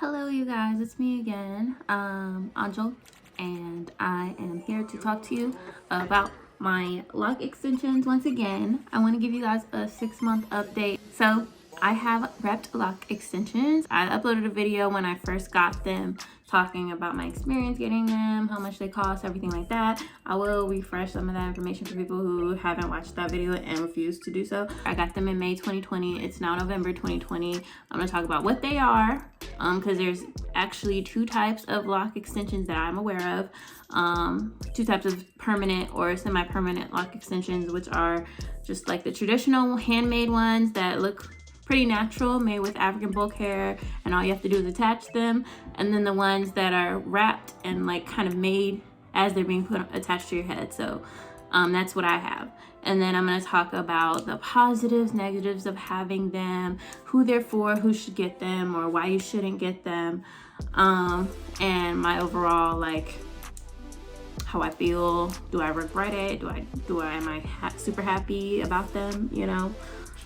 Hello you guys, it's me again, Angel, and I am here to talk to you about my lock extensions. Once again, I want to give you guys a 6-month update. So I have wrapped lock extensions. I uploaded a video when I first got them talking about my experience getting them, how much they cost, everything like that. I will refresh some of that information for people who haven't watched that video and refuse to do so. I got them in May 2020. It's now November 2020. I'm going to talk about what they are, because there's actually 2 types of lock extensions that I'm aware of. 2 types of permanent or semi-permanent lock extensions, which are just like the traditional handmade ones that look pretty natural, made with African bulk hair, and all you have to do is attach them. And then the ones that are wrapped and like kind of made as they're being attached to your head. So that's what I have. And then I'm going to talk about the positives, negatives of having them, who they're for, who should get them, or why you shouldn't get them, and my overall, like, how I feel. Do I regret it? Am I super happy about them? You know.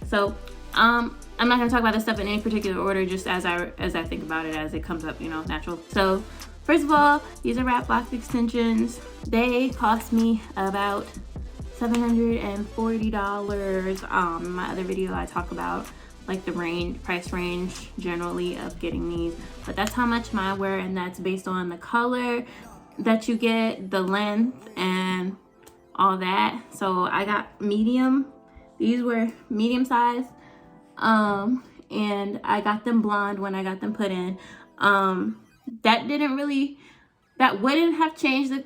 So I'm not going to talk about this stuff in any particular order, just as I think about it as it comes up, you know, natural. So first of all, these are wrap lock extensions. They cost me about $740. In my other video I talk about like the price range generally of getting these, but that's how much mine were, and that's based on the color that you get, the length, and all that. So I got medium. These were medium size, and I got them blonde when I got them put in. That wouldn't have changed the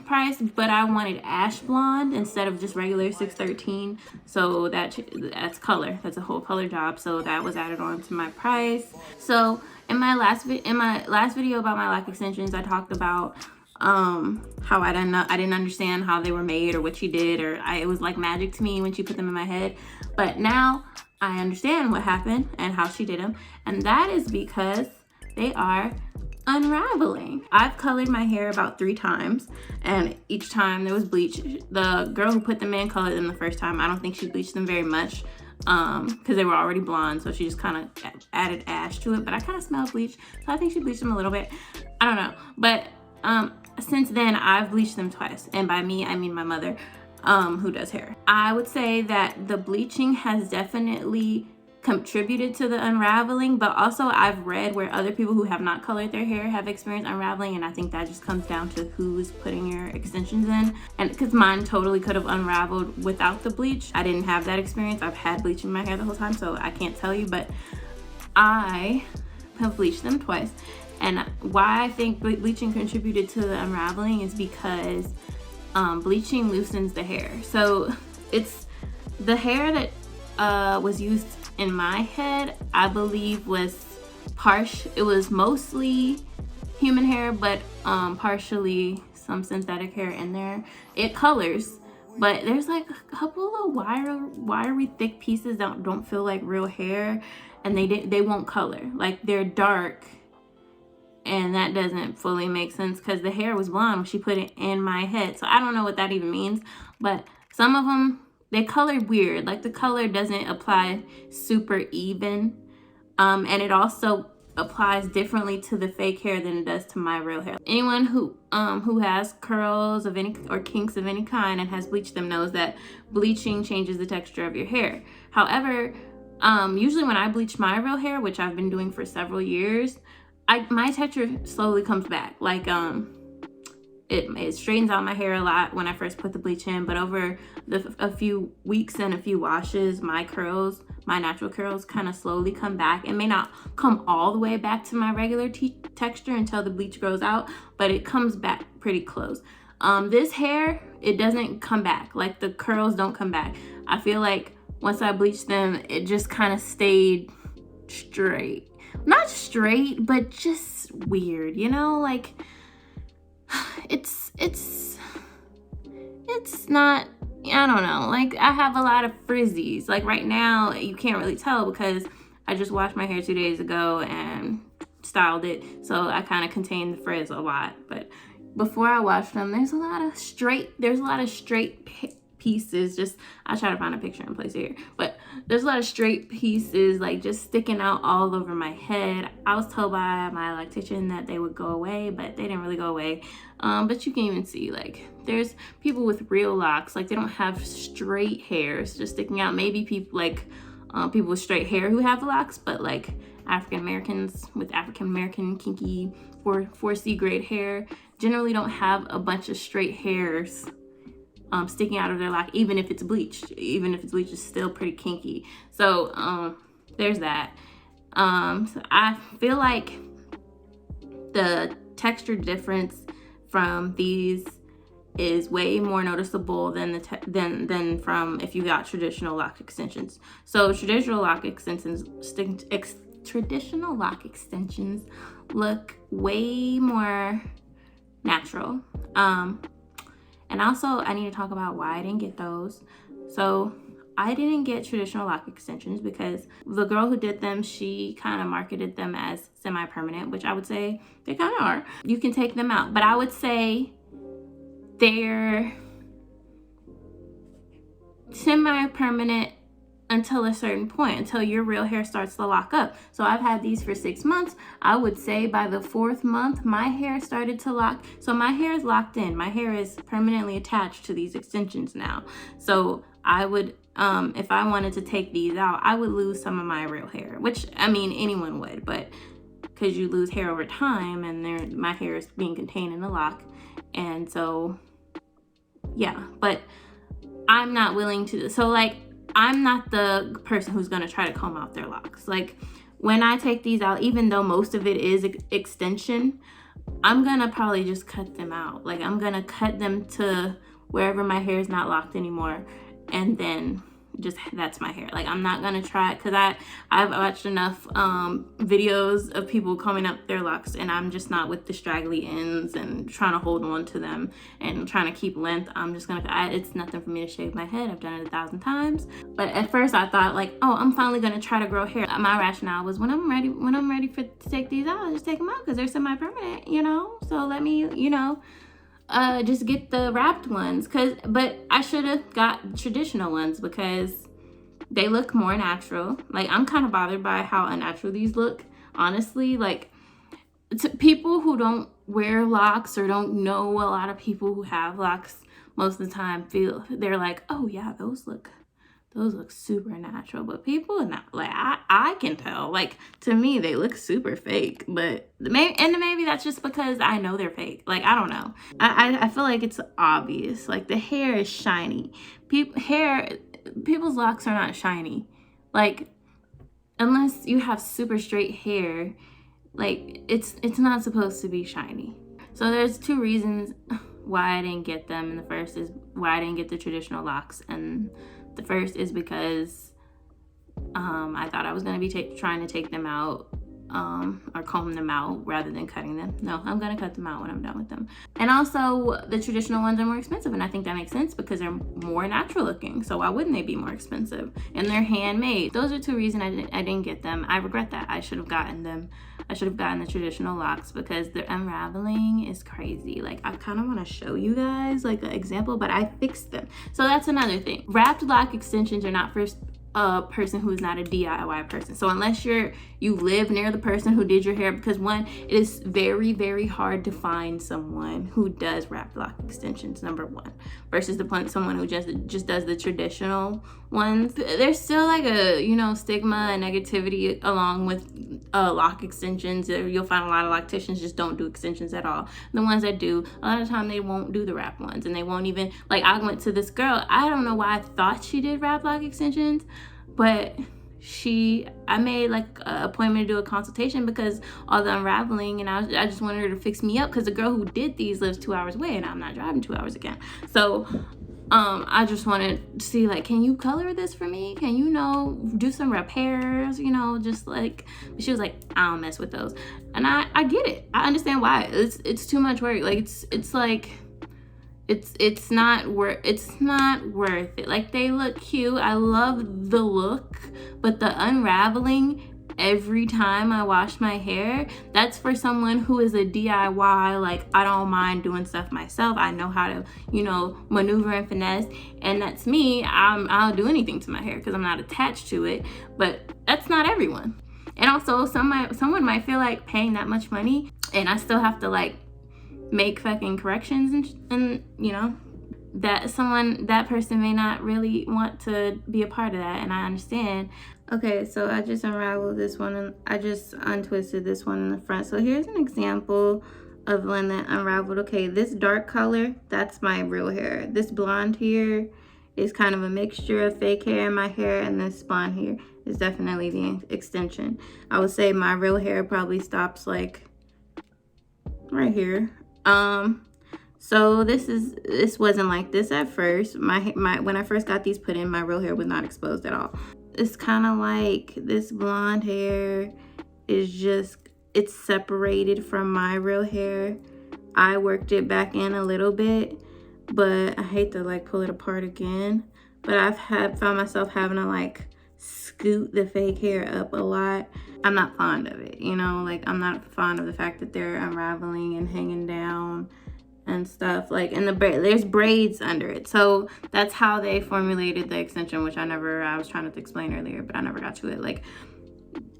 price, but I wanted ash blonde instead of just regular 613, so that's color. That's a whole color job, so that was added on to my price. So in my last video about my lock extensions, I talked about how I didn't understand how they were made or what she did, or it was like magic to me when she put them in my head. But now I understand what happened and how she did them, and that is because they are unraveling. I've colored my hair about 3 times, and each time there was bleach. The girl who put them in colored them the first time. I don't think she bleached them very much, because they were already blonde, so she just kind of added ash to it, but I kind of smelled bleach, so I think she bleached them a little bit. I don't know, but since then I've bleached them twice, and by me I mean my mother, who does hair. I would say that the bleaching has definitely contributed to the unraveling, but also I've read where other people who have not colored their hair have experienced unraveling, and I think that just comes down to who's putting your extensions in. And because mine totally could have unraveled without the bleach. I didn't have that experience. I've had bleach in my hair the whole time, so I can't tell you, but I have bleached them twice. And why I think bleaching contributed to the unraveling is because bleaching loosens the hair. So it's the hair that was used in my head, I believe, was it was mostly human hair, but partially some synthetic hair in there. It colors, but there's like a couple of wiry thick pieces that don't feel like real hair, and they won't color. Like, they're dark, and that doesn't fully make sense because the hair was blonde when she put it in my head. So I don't know what that even means, but some of them, they color weird. Like, the color doesn't apply super even, and it also applies differently to the fake hair than it does to my real hair. Anyone who has curls of any or kinks of any kind and has bleached them knows that bleaching changes the texture of your hair. However, usually when I bleach my real hair, which I've been doing for several years, my texture slowly comes back. Like, it straightens out my hair a lot when I first put the bleach in, but over a few weeks and a few washes, my natural curls kind of slowly come back. It may not come all the way back to my regular texture until the bleach grows out, but it comes back pretty close. This hair, it doesn't come back. Like, the curls don't come back. I feel like once I bleached them, it just kind of stayed straight. Not straight, but just weird, you know? Like, it's not, I don't know, like, I have a lot of frizzies. Like, right now you can't really tell because I just washed my hair 2 days ago and styled it, so I kind of contain the frizz a lot. But before I washed them, there's a lot of straight pieces. Just, I'll try to find a picture and place it here, but there's a lot of straight pieces like just sticking out all over my head. I was told by my electrician that they would go away, but they didn't really go away. But you can even see like there's people with real locks, like they don't have straight hairs just sticking out. Maybe people like people with straight hair who have locks, but like African Americans with African American kinky 4C grade hair generally don't have a bunch of straight hairs sticking out of their lock, even if it's bleached. Even if it's bleached, it's still pretty kinky. So there's that. So I feel like the texture difference from these is way more noticeable than than from if you got traditional lock extensions. So traditional lock extensions look way more natural. And also I need to talk about why I didn't get those. So I didn't get traditional lock extensions because the girl who did them, she kind of marketed them as semi-permanent, which I would say they kind of are. You can take them out, but I would say they're semi-permanent until a certain point, until your real hair starts to lock up. So I've had these for 6 months. I would say by the 4th month, my hair started to lock. So my hair is locked in. My hair is permanently attached to these extensions now. So I would, if I wanted to take these out, I would lose some of my real hair, which I mean, anyone would, but because you lose hair over time and my hair is being contained in the lock. And so, yeah, but I'm not willing to, so like, I'm not the person who's going to try to comb out their locks. Like when I take these out, even though most of it is extension, I'm going to probably just cut them out. Like I'm going to cut them to wherever my hair is not locked anymore. And then just, that's my hair. Like I'm not going to try it because I've watched enough videos of people combing up their locks, and I'm just not with the straggly ends and trying to hold on to them and trying to keep length. I'm just going to, it's nothing for me to shave my head. I've done it 1,000 times. But at first I thought like, oh, I'm finally going to try to grow hair. My rationale was when I'm ready to take these out, I'll just take them out because they're semi-permanent, you know? So let me, you know, just get the wrapped ones, but I should have got traditional ones because they look more natural. Like I'm kind of bothered by how unnatural these look, honestly. Like to people who don't wear locks or don't know a lot of people who have locks most of the time, they're like, oh yeah, those look super natural. But people not, like I can tell, like to me they look super fake. But maybe that's just because I know they're fake. Like I don't know. I feel like it's obvious. Like the hair is shiny. People's locks are not shiny. Like unless you have super straight hair, like it's not supposed to be shiny. So there's 2 reasons why I didn't get them, and the first is why I didn't get the traditional locks, and the first is because I thought I was going to be trying to take them out or comb them out rather than cutting them. No, I'm going to cut them out when I'm done with them. And also the traditional ones are more expensive, and I think that makes sense because they're more natural looking. So why wouldn't they be more expensive? And they're handmade. Those are 2 reasons I didn't get them. I regret that. I should have gotten them. I should have gotten the traditional locks because the unraveling is crazy. Like I kind of want to show you guys like an example, but I fixed them. So that's another thing. Wrapped lock extensions are not for a person who is not a DIY person. So unless you live near the person who did your hair, because one, it is very, very hard to find someone who does wrapped lock extensions, number one, versus someone who just does the traditional ones. There's still like a, you know, stigma and negativity along with lock extensions. You'll find a lot of locticians just don't do extensions at all. The ones that do, a lot of the time they won't do the wrap ones, and they won't even, like I went to this girl, I don't know why I thought she did wrap lock extensions, but I made like an appointment to do a consultation because all the unraveling, and I just wanted her to fix me up because the girl who did these lives 2 hours away and I'm not driving 2 hours again. So I just wanted to see, like, can you color this for me? Can you do some repairs, just like, she was like, I don't mess with those. And I get it. I understand why. It's too much work. Like it's like, it's not worth it. Like, they look cute. I love the look, but the unraveling every time I wash my hair. That's for someone who is a DIY, like I don't mind doing stuff myself. I know how to, you know, maneuver and finesse. And that's me. I'll do anything to my hair because I'm not attached to it. But that's not everyone. And also someone might feel like paying that much money and I still have to like make fucking corrections and you know, that person may not really want to be a part of that, and I understand. Okay, so I just unraveled this one and I just untwisted this one in the front. So here's an example of one that unraveled. Okay, this dark color, that's my real hair. This blonde here is kind of a mixture of fake hair in my hair, and this blonde here is definitely the extension. I would say my real hair probably stops like right here. So this wasn't like this at first. My when I first got these put in, my real hair was not exposed at all. It's kind of like this blonde hair is just, it's separated from my real hair. I worked it back in a little bit, but I hate to like pull it apart again. But I've found myself having to like scoot the fake hair up a lot. I'm not fond of it, you know, like I'm not fond of the fact that they're unraveling and hanging down and stuff. Like in the there's braids under it, so that's how they formulated the extension, which I was trying to explain earlier, but I never got to it. Like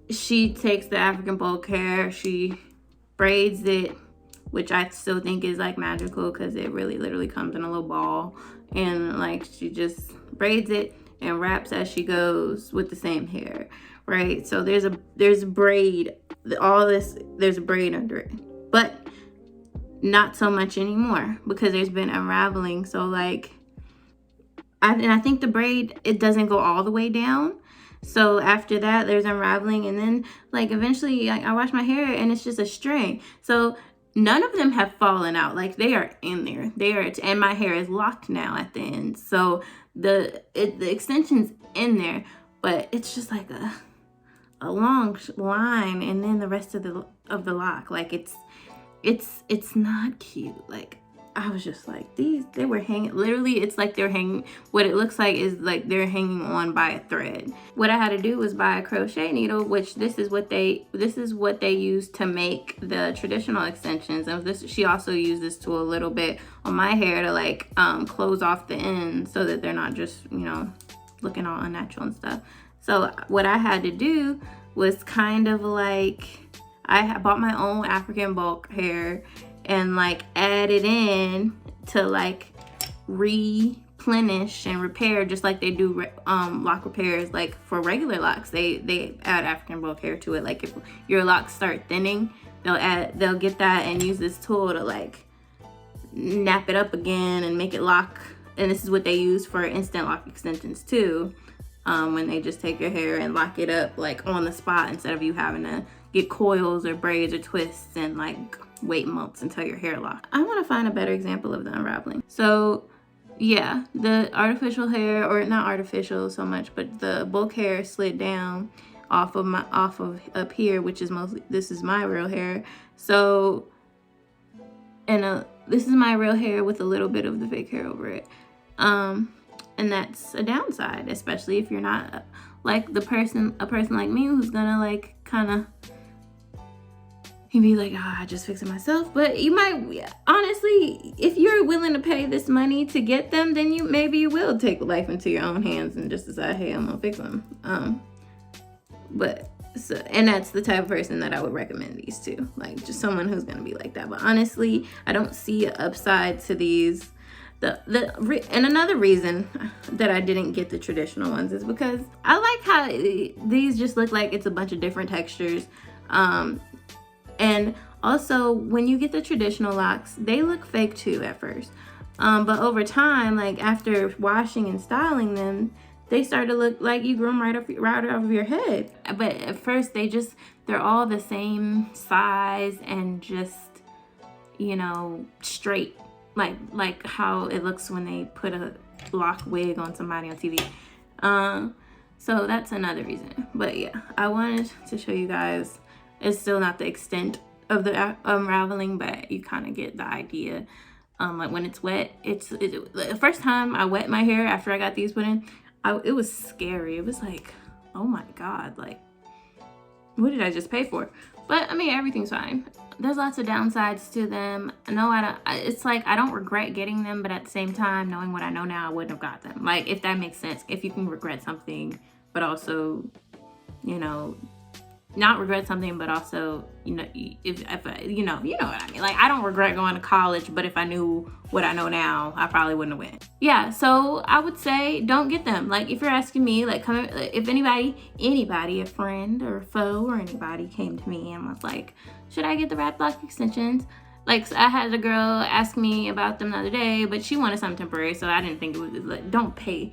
she takes the African bulk hair, she braids it, which I still think is like magical because it really literally comes in a little ball, and like she just braids it and wraps as she goes with the same hair, right? So there's a braid, there's a braid under it, but not so much anymore because there's been unraveling. So like I think the braid, it doesn't go all the way down. So after that there's unraveling, and then like eventually I wash my hair and it's just a string. So none of them have fallen out, like they are in there, and my hair is locked now at the end. So the extension's in there, but it's just like a long line, and then the rest of the lock, like it's not cute. Like I was just like, they were hanging, literally it's like they're hanging, what it looks like is like they're hanging on by a thread. What I had to do was buy a crochet needle, which this is what they use to make the traditional extensions. And she also used this tool a little bit on my hair to like close off the ends so that they're not just, you know, looking all unnatural and stuff. So what I had to do was kind of like, I bought my own African bulk hair and like added in to like replenish and repair, just like they do lock repairs. Like for regular locks, they add African bulk hair to it. Like if your locks start thinning, they'll get that and use this tool to like nap it up again and make it lock. And this is what they use for instant lock extensions too, when they just take your hair and lock it up like on the spot instead of you having to get coils or braids or twists and like wait months until your hair locks. I want to find a better example of the unraveling. So yeah, the artificial hair, or not artificial so much, but the bulk hair slid down off of up here, which is mostly, this is my real hair. So, and this is my real hair with a little bit of the fake hair over it. And that's a downside, especially if you're not like a person like me who's gonna like kind of, he'd be like, I just fix it myself. But you might, honestly, if you're willing to pay this money to get them, then maybe you will take life into your own hands and just decide, hey, I'm gonna fix them. And that's the type of person that I would recommend these to, like just someone who's gonna be like that. But honestly, I don't see an upside to these. And another reason that I didn't get the traditional ones is because I like how these just look like it's a bunch of different textures. And also when you get the traditional locks, they look fake too at first. But over time, like after washing and styling them, they start to look like you grew them right off of your head. But at first they're all the same size and just, you know, straight. Like how it looks when they put a lock wig on somebody on TV. So that's another reason. But yeah, I wanted to show you guys. It's still not the extent of the unraveling, but you kind of get the idea. Like when it's wet, the first time I wet my hair after I got these put in, it was scary. It was like, oh my God, like what did I just pay for? But I mean, everything's fine. There's lots of downsides to them. No, it's like I don't regret getting them, but at the same time, knowing what I know now, I wouldn't have got them. Like, if that makes sense. If you can regret something, but also, you know, not regret something, but also, you know, if you know what I mean. Like, I don't regret going to college, but if I knew what I know now, I probably wouldn't have went. Yeah, so I would say don't get them. Like, if you're asking me, like, if anybody, a friend or a foe or anybody came to me and was like, should I get the wrap block extensions? Like, I had a girl ask me about them the other day, but she wanted something temporary, so I didn't think it was like, don't pay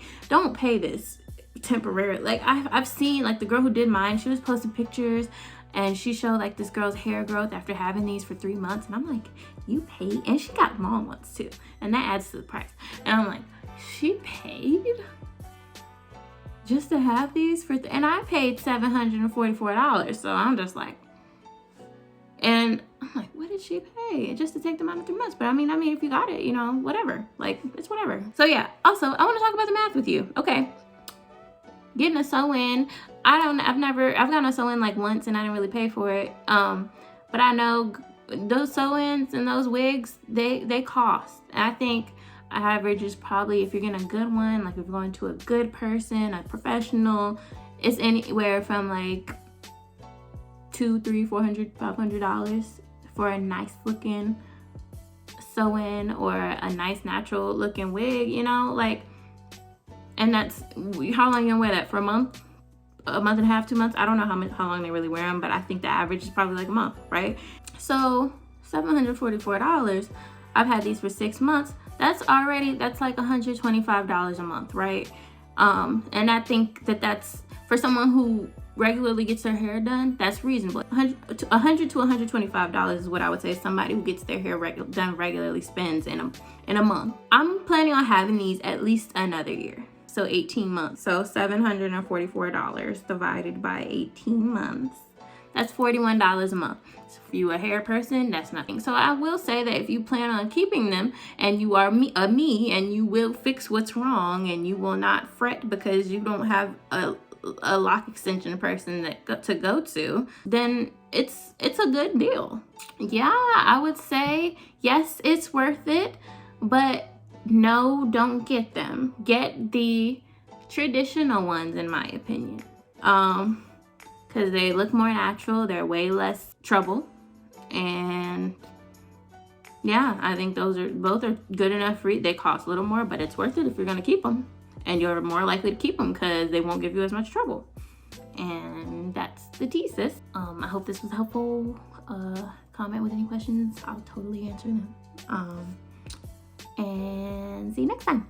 this temporary. Like, I've seen, like, the girl who did mine, she was posting pictures and she showed like this girl's hair growth after having these for 3 months, and I'm like, you paid? And she got long ones too, and that adds to the price. And I'm like, she paid just to have these for and I paid $744, so I'm just like, and I'm like, what did she pay just to take them out in 3 months? But I mean, if you got it, you know, whatever, like, it's whatever. So yeah, also I want to talk about the math with you. Okay, getting a sew-in, I've gotten a sew-in like once and I didn't really pay for it. But I know those sew-ins and those wigs, they cost. And I think average is probably, if you're getting a good one, like if you're going to a good person, a professional, it's anywhere from like $200, $300, $400, $500 for a nice looking sew-in or a nice natural looking wig, you know, like. And that's, how long you gonna wear that? For a month and a half, 2 months? I don't know how long they really wear them, but I think the average is probably like a month, right? So $744, I've had these for 6 months. That's like $125 a month, right? And I think that's, for someone who regularly gets their hair done, that's reasonable. $100 to $125 is what I would say somebody who gets their hair done regularly spends in a month. I'm planning on having these at least another year. So 18 months. So $744 divided by 18 months. That's $41 a month. So for you, a hair person, that's nothing. So I will say that if you plan on keeping them and you are me and you will fix what's wrong and you will not fret because you don't have a lock extension person to go to, then it's a good deal. Yeah, I would say yes, it's worth it, but no, don't get them. Get the traditional ones, in my opinion, because they look more natural, they're way less trouble, and yeah, I think both are good enough. They cost a little more, but it's worth it if you're gonna keep them, and you're more likely to keep them because they won't give you as much trouble. And that's the tea, sis. I hope this was helpful. Comment with any questions, I'll totally answer them. And see you next time.